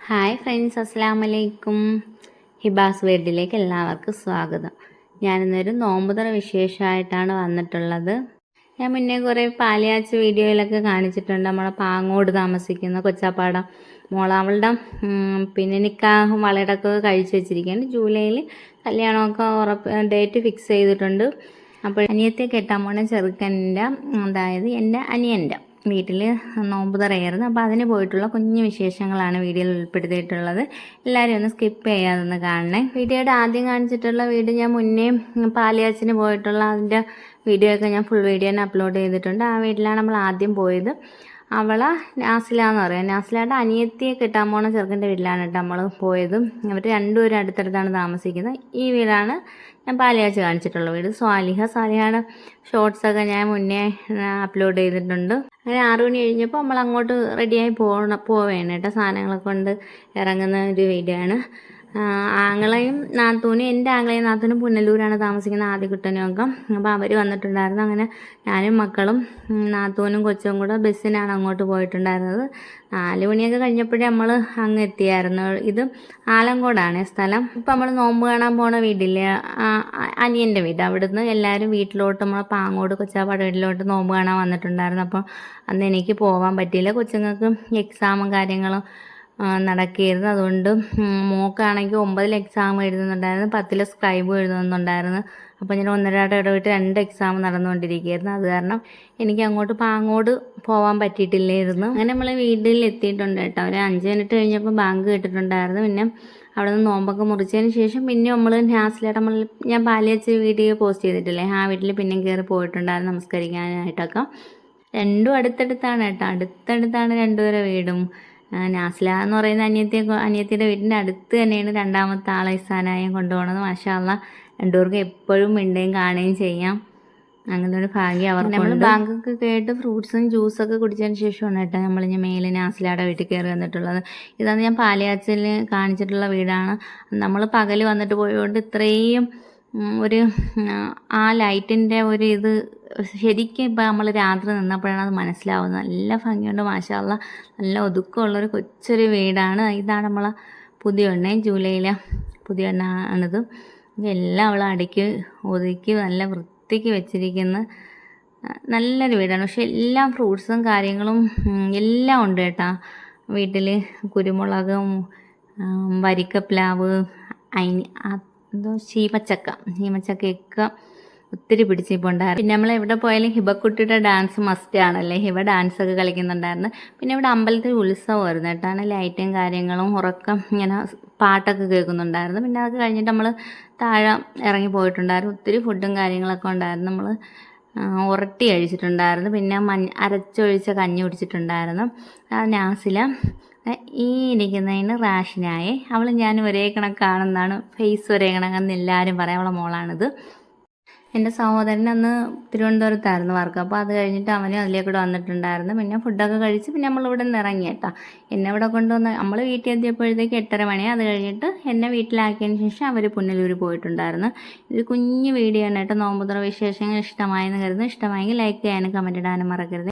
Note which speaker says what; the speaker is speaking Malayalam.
Speaker 1: ഹായ് ഫ്രണ്ട്സ്, അസ്സലാമു അലൈക്കും. ഹിബാസ് വേൾഡിലേക്ക് എല്ലാവർക്കും സ്വാഗതം. ഞാനിന്നൊരു നോമ്പുതുറ വിശേഷമായിട്ടാണ് വന്നിട്ടുള്ളത്. ഞാൻ മുന്നേ കുറേ പാലിയാച്ച് വീഡിയോയിലൊക്കെ കാണിച്ചിട്ടുണ്ട്. നമ്മളെ പാങ്ങോട് താമസിക്കുന്ന കൊച്ചാപ്പാടം മോളവളുടെ പിന്നെ നിക്കാഹും വളയിടൊക്കെ കഴിച്ച് വെച്ചിരിക്കുകയാണ്. ജൂലൈയിൽ കല്യാണമൊക്കെ ഡേറ്റ് ഫിക്സ് ചെയ്തിട്ടുണ്ട്. അപ്പോൾ അനിയത്തെ കെട്ടാൻ പോണ ചെറുക്കൻ്റെ, അതായത് എൻ്റെ അനിയൻ്റെ വീട്ടിൽ നോമ്പ് തുറയായിരുന്നു. അപ്പോൾ അതിന് പോയിട്ടുള്ള കുഞ്ഞു വിശേഷങ്ങളാണ് വീഡിയോയിൽ ഉൾപ്പെടുത്തിയിട്ടുള്ളത്. എല്ലാവരും ഒന്ന് സ്കിപ്പ് ചെയ്യാതൊന്ന് കാണണേ. വീഡിയോയുടെ ആദ്യം കാണിച്ചിട്ടുള്ള വീഡിയോ ഞാൻ മുന്നേ പാലിയാച്ചിന് പോയിട്ടുള്ള അതിൻ്റെ വീഡിയോ ഒക്കെ ഞാൻ ഫുൾ വീഡിയോ തന്നെ അപ്ലോഡ് ചെയ്തിട്ടുണ്ട്. ആ വീട്ടിലാണ് നമ്മൾ ആദ്യം പോയത്. അവളെ നാസില എന്ന് പറയാം. നാസിലയുടെ അനിയത്തിയെ കിട്ടാൻ പോണ ചെറുക്കൻ്റെ വീട്ടിലാണ് കേട്ടോ നമ്മൾ പോയത്. അവർ രണ്ടുപേരും അടുത്തടുത്താണ് താമസിക്കുന്നത്. ഈ വീടാണ് ഞാൻ പാലിയാച്ച് കാണിച്ചിട്ടുള്ള വീട്. സാലിഹയുടെ ഷോർട്സൊക്കെ ഞാൻ മുന്നേ അപ്ലോഡ് ചെയ്തിട്ടുണ്ട്. അങ്ങനെ 6 മണി കഴിഞ്ഞപ്പോൾ നമ്മൾ അങ്ങോട്ട് റെഡിയായി പോവേണ് കേട്ടോ. സാധനങ്ങളൊക്കെ കൊണ്ട് ഇറങ്ങുന്ന ഒരു വീഡിയോ ആണ്. ആങ്ങളെയും നാത്തൂനും, എൻ്റെ ആങ്ങളെയും നാത്തൂനും പുനലൂരാണ് താമസിക്കുന്ന, ആദ്യകുട്ടനും ഒക്കെ. അപ്പോൾ അവർ വന്നിട്ടുണ്ടായിരുന്നു. അങ്ങനെ ഞാനും മക്കളും നാത്തൂനും കൊച്ചും കൂടെ ബസ്സിനാണ് അങ്ങോട്ട് പോയിട്ടുണ്ടായിരുന്നത്. 4 മണിയൊക്കെ കഴിഞ്ഞപ്പോഴേ നമ്മൾ അങ്ങ് എത്തിയായിരുന്നു. ഇത് ആലങ്കോടാണ് സ്ഥലം. ഇപ്പം നമ്മൾ നോമ്പ് കാണാൻ പോണ വീടില്ലേ, അനിയൻ്റെ വീട്, അവിടുന്ന് എല്ലാവരും വീട്ടിലോട്ട് നമ്മളെ പാങ്ങോട് കൊച്ചാപ്പാട് വീട്ടിലോട്ട് നോമ്പ് കാണാൻ വന്നിട്ടുണ്ടായിരുന്നു. അപ്പോൾ അന്ന് എനിക്ക് പോകാൻ പറ്റിയില്ല. കൊച്ചുങ്ങൾക്ക് എക്സാമും കാര്യങ്ങളും നടക്കുകയായിരുന്നു. അതുകൊണ്ട് മോക്കാണെങ്കിൽ 9 എക്സാം എഴുതുന്നുണ്ടായിരുന്നു, 10 സ്ക്രൈബും എഴുതുന്നുണ്ടായിരുന്നു. അപ്പോൾ ഞാൻ 1.5 ഇടവിട്ട് 2 എക്സാം നടന്നുകൊണ്ടിരിക്കുകയായിരുന്നു. അത് കാരണം എനിക്ക് പാങ്ങോട് പോകാൻ പറ്റിയിട്ടില്ലായിരുന്നു. അങ്ങനെ നമ്മൾ വീട്ടിൽ എത്തിയിട്ടുണ്ട് കേട്ടോ. ഒരു 5 മിനിറ്റ് കഴിഞ്ഞപ്പോൾ ബാങ്ക് കേട്ടിട്ടുണ്ടായിരുന്നു. പിന്നെ അവിടെ നിന്ന് നോമ്പൊക്കെ മുറിച്ചതിന് ശേഷം പിന്നെ നമ്മൾ നാസിലയുടെ ഞാൻ പാലിയാച്ച് വീഡിയോ പോസ്റ്റ് ചെയ്തിട്ടില്ലേ, ആ വീട്ടിൽ പിന്നെ കയറി പോയിട്ടുണ്ടായിരുന്നു നമസ്കരിക്കാനായിട്ടൊക്കെ. രണ്ടും അടുത്തടുത്താണ് കേട്ടോ. അടുത്തടുത്താണ് രണ്ടുപേരെ വീടും. നാസില എന്ന് പറയുന്ന അനിയത്തിയുടെ വീടിൻ്റെ അടുത്ത് തന്നെയാണ് രണ്ടാമത്തെ ആളെ ഇസാനായും കൊണ്ടുപോകുന്നത്. മാഷാ അല്ലാഹ്, രണ്ടുപേർക്കും എപ്പോഴും മിണ്ടുകയും കാണുകയും ചെയ്യാം. അങ്ങനെ ഒരു ഭാഗ്യം അവർക്ക്. നമ്മൾ ബാങ്കൊക്കെ കേട്ട് ഫ്രൂട്ട്സും ജ്യൂസൊക്കെ കുടിച്ചതിന് ശേഷമാണ് കേട്ടോ നമ്മൾ ഞാൻ മേലെ നാസിലയുടെ വീട്ടിൽ കയറി വന്നിട്ടുള്ളത്. ഇതാണ് ഞാൻ പാലിയാച്ചിൽ കാണിച്ചിട്ടുള്ള വീടാണ്. നമ്മൾ പകൽ വന്നിട്ട് പോയതുകൊണ്ട് ഇത്രയും ഒരു ആ ലൈറ്റിൻ്റെ ഒരു ഇത് ശരിക്കും ഇപ്പം നമ്മൾ രാത്രി നിന്നപ്പോഴാണ് അത് മനസ്സിലാവുന്നത്. നല്ല ഭംഗിയുണ്ട്, മാഷാ അല്ലാഹ്. നല്ല ഒതുക്കമുള്ളൊരു കൊച്ചൊരു വീടാണ്. ഇതാണ് നമ്മളെ പുതിയ എണ്ണ, ജൂലൈയിലെ പുതിയ എണ്ണാണിത്. എല്ലാം അവൾ ഒതുക്കി നല്ല വൃത്തിക്ക് വെച്ചിരിക്കുന്ന നല്ലൊരു വീടാണ്. പക്ഷെ എല്ലാം ഫ്രൂട്ട്സും കാര്യങ്ങളും എല്ലാം ഉണ്ട് കേട്ടോ വീട്ടിൽ. കുരുമുളകും, വരിക്കപ്ലാവ്, ചീമച്ചക്കയൊക്കെ ഒത്തിരി പിടിച്ചിപ്പോൾ ഉണ്ടായിരുന്നു. പിന്നെ നമ്മൾ എവിടെ പോയാലും ഹിബക്കുട്ടിയുടെ ഡാൻസ് മസ്റ്റ് ആണല്ലേ. ഹിബ ഡാൻസൊക്കെ കളിക്കുന്നുണ്ടായിരുന്നു. പിന്നെ ഇവിടെ അമ്പലത്തിൽ ഉത്സവമായിരുന്നു കേട്ടാണ്. ലൈറ്റും കാര്യങ്ങളും ഉറക്കം ഇങ്ങനെ പാട്ടൊക്കെ കേൾക്കുന്നുണ്ടായിരുന്നു. പിന്നെ അതൊക്കെ കഴിഞ്ഞിട്ട് നമ്മൾ താഴെ ഇറങ്ങി പോയിട്ടുണ്ടായിരുന്നു. ഒത്തിരി ഫുഡും കാര്യങ്ങളൊക്കെ ഉണ്ടായിരുന്നു. നമ്മൾ ഉരട്ടി കഴിച്ചിട്ടുണ്ടായിരുന്നു. പിന്നെ അരച്ചൊഴിച്ച കഞ്ഞി കുടിച്ചിട്ടുണ്ടായിരുന്നു. നാസില ഈ ഇരിക്കുന്നതിന് റാഷിനായി. അവൾ ഞാൻ ഒരേ കണക്കാണെന്നാണ്, ഫേസ് ഒരേ കണക്കെന്ന് എല്ലാവരും പറയാം. അവളെ മോളാണിത്. എൻ്റെ സഹോദരൻ അന്ന് തിരുവനന്തപുരത്തായിരുന്നു വർക്ക്. അപ്പോൾ അത് കഴിഞ്ഞിട്ട് അവനും അതിലേക്കൂടെ വന്നിട്ടുണ്ടായിരുന്നു. പിന്നെ ഫുഡൊക്കെ കഴിച്ച് പിന്നെ നമ്മളിവിടെ നിന്ന് ഇറങ്ങി കേട്ടോ. എന്നെ ഇവിടെ കൊണ്ടുവന്ന് നമ്മൾ വീട്ടിൽ എത്തിയപ്പോഴത്തേക്ക് 8:30 മണി. അത് കഴിഞ്ഞിട്ട് എന്നെ വീട്ടിലാക്കിയതിന് ശേഷം അവർ പുനലൂർ പോയിട്ടുണ്ടായിരുന്നു. ഇത് കുഞ്ഞു വീഡിയോ ആണ് കേട്ടോ. നോമ്പുതുറ വിശേഷങ്ങൾ ഇഷ്ടമായെന്ന് കരുതുന്നു. ഇഷ്ടമായെങ്കിൽ ലൈക്ക് ചെയ്യാനും കമൻറ്റ് ഇടാനും മറക്കരുത്.